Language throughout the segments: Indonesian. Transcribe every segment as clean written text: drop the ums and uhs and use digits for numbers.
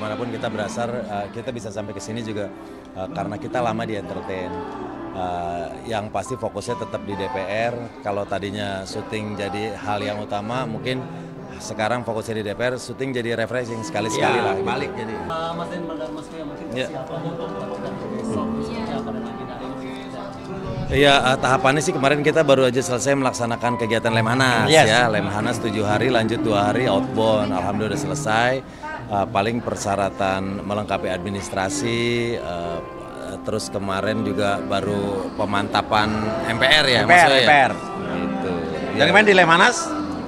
bagaimanapun kita berasal, kita bisa sampai ke sini juga karena kita lama di entertain. Yang pasti fokusnya tetap di DPR. Kalau tadinya syuting jadi hal yang utama, mungkin sekarang fokusnya di DPR, syuting jadi refreshing sekali-sekali lah. Balik gitu. Jadi. Mas Den dan Mas Ria mungkin Ya. siapa untuk melakukan besok apa dan agenda ini? Iya, tahapannya sih kemarin kita baru aja selesai melaksanakan kegiatan Lemhanas. Yes. Ya, Lemhanas 7 hari, lanjut 2 hari outbound. Alhamdulillah udah selesai. Paling persyaratan melengkapi administrasi. Terus kemarin juga baru pemantapan MPR ya, maksudnya ya? MPR. Gitu. Dan kemarin di Lemhanas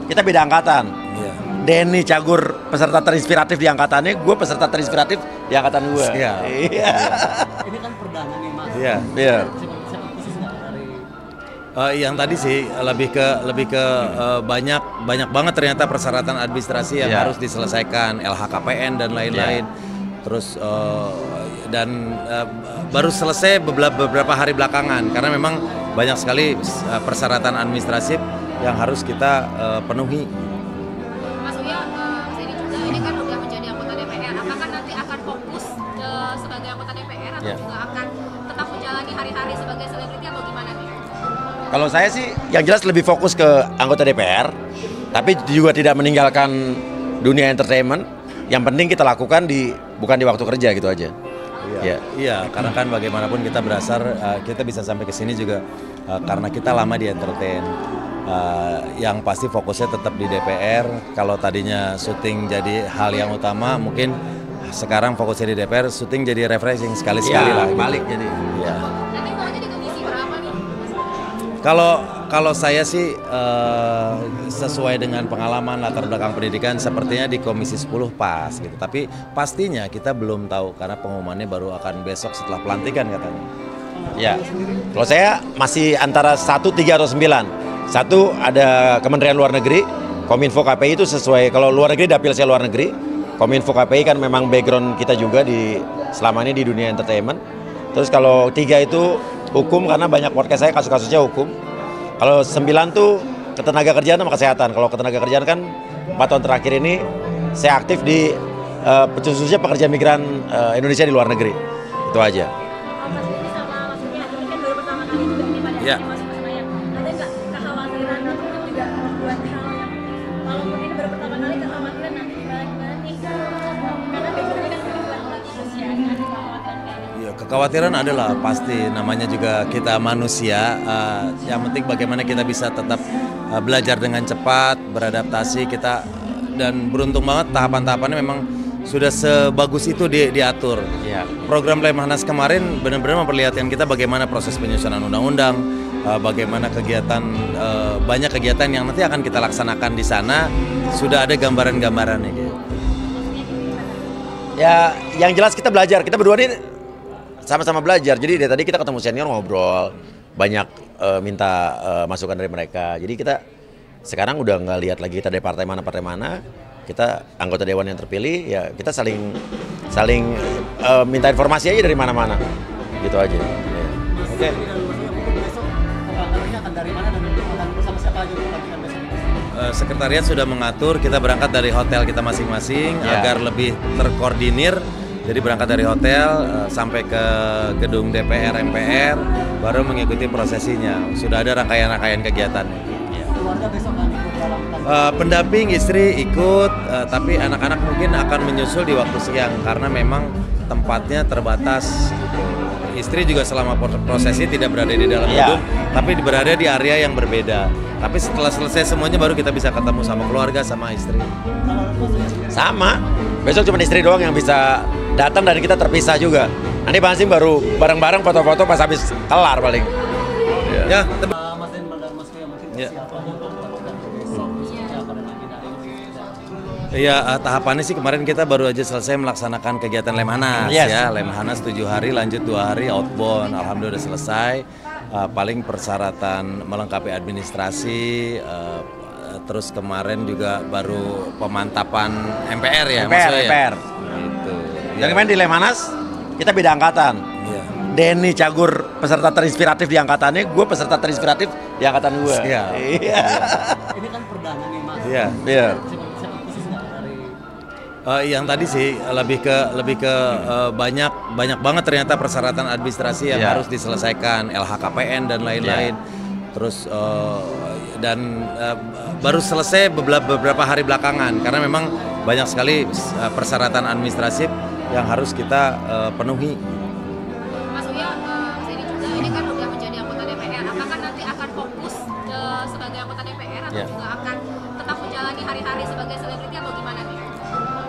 kita beda angkatan. Iya. Denny Cagur peserta terinspiratif di angkatannya, gue peserta terinspiratif di angkatan gue. Iya. Iya. Ini kan perdana nih Mas. Iya. Iya. Siapa khusus nggak dari Yang tadi sih lebih ke banyak banget ternyata persyaratan administrasi yang Ya. harus diselesaikan, LHKPN dan lain-lain. Terus baru selesai beberapa hari belakangan karena memang banyak sekali persyaratan administratif yang harus kita penuhi. Mas Uya, ini juga ini kan udah menjadi anggota DPR. Apakah nanti akan fokus sebagai anggota DPR atau Ya. juga akan tetap menjalani hari-hari sebagai selebriti atau gimana nih? Kalau saya sih yang jelas lebih fokus ke anggota DPR, tapi juga tidak meninggalkan dunia entertainment. Yang penting kita lakukan bukan di waktu kerja gitu aja. Iya. Iya, karena kan bagaimanapun kita berasal, kita bisa sampai ke sini juga karena kita lama di entertain. Yang pasti fokusnya tetap di DPR. Kalau tadinya syuting jadi hal yang utama, mungkin sekarang fokusnya di DPR, syuting jadi refreshing sekali-sekali lah. Balik gitu. jadi. Iya. Nanti maunya di komisi berapa nih? Kalau saya sih sesuai dengan pengalaman latar belakang pendidikan sepertinya di Komisi 10 pas gitu. Tapi pastinya kita belum tahu karena pengumumannya baru akan besok setelah pelantikan katanya. Ya. Kalau saya masih antara 1, 3 atau 9. 1 ada Kementerian Luar Negeri, Kominfo KPI itu sesuai, kalau luar negeri dapil saya luar negeri. Kominfo KPI kan memang background kita juga selama ini di dunia entertainment. Terus kalau 3 itu hukum karena banyak podcast saya kasus-kasusnya hukum. Kalau 9 tuh ketenaga kerjaan sama kesehatan. Kalau ketenaga kerjaan kan 4 tahun terakhir ini saya aktif di khususnya pekerja migran Indonesia di luar negeri. Itu aja. Mas Denny sama Mas Ria, ini kan baru pertama kali juga nih pada Iya. masuk ke Senayan. Ada nggak kekhawatiran ataupun juga membuat hal yang walaupun ini baru pertama kali kekhawatiran nanti gimana nih? Karena backgroundnya kan bukan lagi usia, ada kekhawatiran kayak gitu. Ya, kekhawatiran adalah pasti, namanya juga kita manusia. Yang penting bagaimana kita bisa tetap belajar dengan cepat, beradaptasi kita, dan beruntung banget tahapan-tahapannya memang sudah sebagus itu diatur. Iya. Program Lemhanas kemarin benar-benar memperlihatkan kita bagaimana proses penyusunan undang-undang, bagaimana kegiatan, banyak kegiatan yang nanti akan kita laksanakan di sana, sudah ada gambaran-gambarannya gitu. Ya, yang jelas kita belajar. Kita berdua ini sama-sama belajar. Jadi dari tadi kita ketemu senior ngobrol, banyak minta masukan dari mereka. Jadi kita sekarang udah nggak lihat lagi kita dari partai mana. Kita anggota dewan yang terpilih, ya kita saling minta informasi aja dari mana-mana. Gitu aja. Ya. Oke. Besok kabarnya akan dari mana dan akan bersama siapa aja untuk pelantikan besok? Sekretariat sudah mengatur, kita berangkat dari hotel kita masing-masing Ya. agar lebih terkoordinir. Jadi berangkat dari hotel sampai ke gedung DPR MPR, baru mengikuti prosesinya. Sudah ada rangkaian-rangkaian kegiatan. Keluarga besok akan ikut dalam Pendamping istri ikut, tapi anak-anak mungkin akan menyusul di waktu siang karena memang tempatnya terbatas. Istri juga selama prosesi tidak berada di dalam Ya. gedung, tapi berada di area yang berbeda. Tapi setelah selesai semuanya baru kita bisa ketemu sama keluarga, sama istri. Sama. Besok cuma istri doang yang bisa datang dan kita terpisah juga. Nanti Bang Hasim baru bareng-bareng foto-foto pas habis kelar paling. Ya, Mas Den dan Mas Ria mungkin Ya. siapa untuk melakukan besok apa dan agenda ini? iya, tahapannya sih kemarin kita baru aja selesai melaksanakan kegiatan Lemhanas. Yes. Ya, Lemhanas 7 hari, lanjut 2 hari outbound. Alhamdulillah udah selesai. Paling persyaratan melengkapi administrasi. Terus kemarin juga baru pemantapan MPR ya, maksudnya ya? MPR. Gitu. Dan kemarin di Lemhanas kita beda angkatan. Iya. Denny Cagur peserta terinspiratif di angkatannya, gue peserta terinspiratif di angkatan gue. Iya. Ini kan perdana nih Mas. Iya. Iya. Siapa khusus nggak dari Yang tadi sih lebih ke banyak banget ternyata persyaratan administrasi yang harus diselesaikan, LHKPN dan lain-lain. Terus baru selesai beberapa hari belakangan karena memang banyak sekali persyaratan administratif yang harus kita penuhi. Mas Uya, ini juga ini kan udah menjadi anggota DPR. Apakah nanti akan fokus sebagai anggota DPR atau juga akan tetap menjalani hari-hari sebagai selebriti atau gimana nih?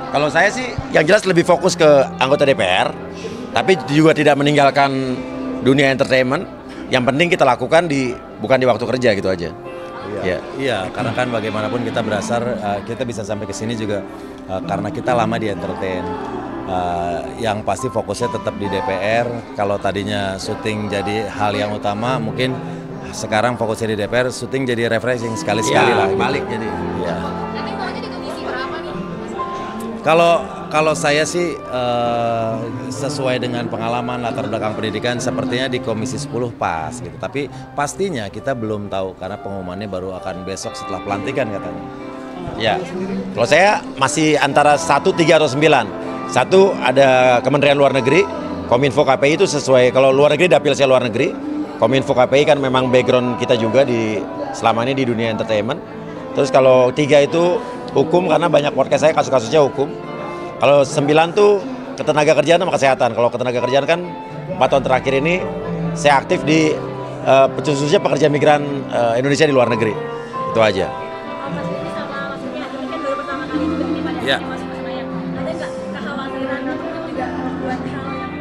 Kalau saya sih yang jelas lebih fokus ke anggota DPR, tapi juga tidak meninggalkan dunia entertainment. Yang penting kita lakukan bukan di waktu kerja gitu aja. Iya, karena kan bagaimanapun kita berasal, kita bisa sampai ke sini juga karena kita lama di entertain. Yang pasti fokusnya tetap di DPR. Kalau tadinya syuting jadi hal yang utama, mungkin sekarang fokusnya di DPR, syuting jadi refreshing sekali-sekali lah. Balik jadi. Iya. Nanti maunya di komisi berapa nih? Kalau saya sih sesuai dengan pengalaman latar belakang pendidikan sepertinya di Komisi 10 pas gitu. Tapi pastinya kita belum tahu karena pengumumannya baru akan besok setelah pelantikan katanya. Ya. Kalau saya masih antara 1, 3 atau 9. 1 ada Kementerian Luar Negeri, Kominfo KPI itu sesuai kalau luar negeri dapil saya luar negeri. Kominfo KPI kan memang background kita juga selama ini di dunia entertainment. Terus kalau 3 itu hukum karena banyak podcast saya kasus-kasusnya hukum. Kalau 9 tuh ketenaga kerjaan sama kesehatan. Kalau ketenaga kerjaan kan 4 tahun terakhir ini saya aktif di khususnya pekerja migran Indonesia di luar negeri. Itu aja. Mas Didi sama Mas Uya ini kan baru pertama kali juga nih pada Iya. masuk ke Senayan. Ada nggak kekhawatiran ataupun juga membuat hal yang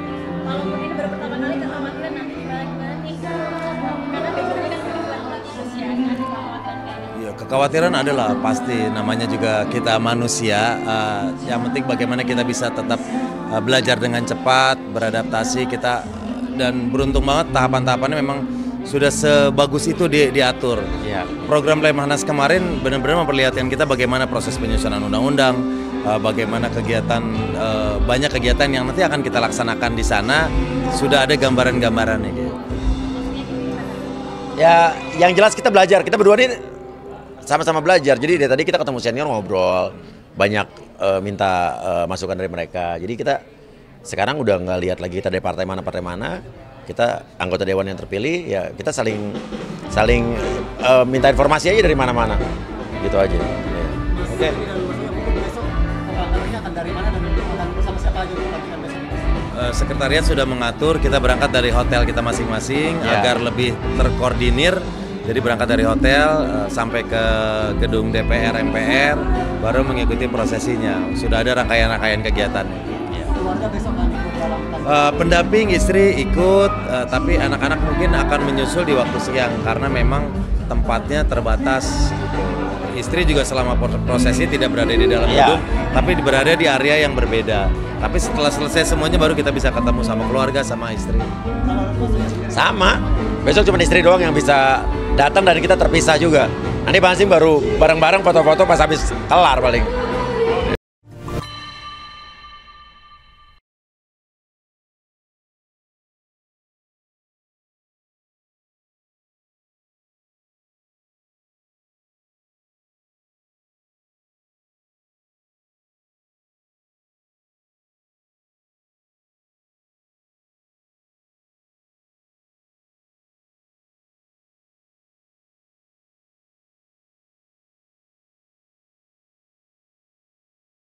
walaupun ini baru pertama kali kekhawatiran nanti gimana nih? Karena backgroundnya kan bukan politikus ya, ada kekhawatiran kayak gitu. Ya, kekhawatiran adalah pasti, namanya juga kita manusia. Yang penting bagaimana kita bisa tetap belajar dengan cepat, beradaptasi kita, dan beruntung banget tahapan-tahapannya memang sudah sebagus itu diatur. Iya. Program Lemhanas kemarin benar-benar memperlihatkan kita bagaimana proses penyusunan undang-undang, bagaimana kegiatan, banyak kegiatan yang nanti akan kita laksanakan di sana, sudah ada gambaran-gambarannya gitu. Ya, yang jelas kita belajar. Kita berdua ini sama-sama belajar. Jadi dari tadi kita ketemu senior ngobrol, banyak minta masukan dari mereka. Jadi kita sekarang udah nggak lihat lagi kita dari partai mana. Kita anggota dewan yang terpilih, ya kita saling minta informasi aja dari mana-mana. Gitu aja. Ya. Oke. Dan Mas Uya mungkin besok kabarnya akan dari mana dan akan bersama siapa aja untuk pelantikan besok? Sekretariat sudah mengatur, kita berangkat dari hotel kita masing-masing agar lebih terkoordinir. Jadi berangkat dari hotel sampai ke gedung DPR MPR, baru mengikuti prosesinya. Sudah ada rangkaian-rangkaian kegiatan. Keluarga besok akan ikut dalam Pendamping istri ikut, tapi anak-anak mungkin akan menyusul di waktu siang karena memang tempatnya terbatas. Istri juga selama prosesi tidak berada di dalam gedung, tapi berada di area yang berbeda. Tapi setelah selesai semuanya baru kita bisa ketemu sama keluarga, sama istri. Sama. Besok cuma istri doang yang bisa datang dan kita terpisah juga. Nanti Bang Hasim baru bareng-bareng foto-foto pas habis kelar paling.